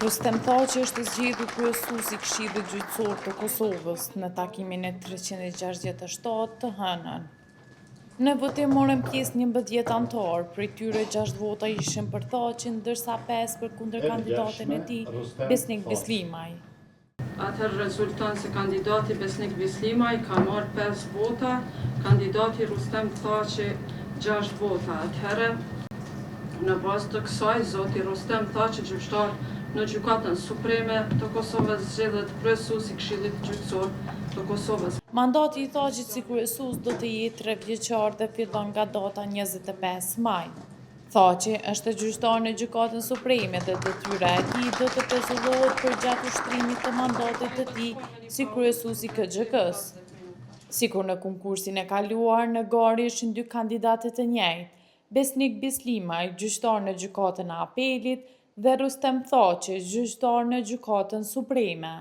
Rustem Thaçi është zgjedhur kryesues i Këshillit Gjyqësor të Kosovës në takimin e 367 të hënën. Në votim morën pjesë 11 anëtar, prej tyre 6 vota ishin për Thaçin, ndërsa 5 për kundër kandidatin e tij, Besnik Bislimaj. Atëherë rezulton se kandidati Besnik Bislimaj ka marrë 5 vota, kandidati Rustem Thaçi 6 vota. Atëherë, në bazë të kësaj, zoti Rustem Thaçi, gjyqtar në Gjykatën Supreme të Kosovës, zgjedhet kryesues i Këshillit Gjyqësor të Kosovës. Mandati i Thaçit si kryesues do të jetë 3 vjeçar dhe fillon nga data 25 maj. Thaçi është gjyqtar në Gjykatën Supreme dhe detyra e tij do të pezullohet përgjatë ushtrimit të mandatit të tij si kryesues i KGK-s. Sikur në konkursin e kaluar, në garë ishin 2 kandidatë të njëjtë, Besnik Bislimaj, gjyqtar në Gjykatën e Apelit, dhe Rustem Thaçi, gjyqtar në Gjykatën Supreme.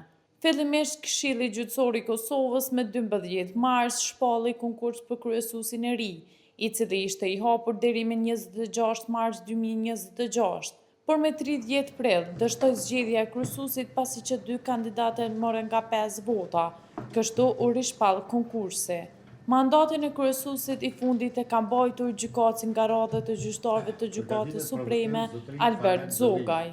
Fillimisht Këshilli Gjyqësor i Kosovës me 12 mars shpalli konkurs për kryesuesin e ri, i cili ishte i hapur deri me 26 mars 2026. Por me 30 prill dështoi zgjedhja e kryesuesit pasi që 2 kandidatë morën nga 5 vota, kështu u rishpall konkursi. Mandatin e kryesuesit i fundit e ka mbajtur gjykatësi nga radha të gjyqtarëve të Gjykatës Supreme, Albert Zogaj.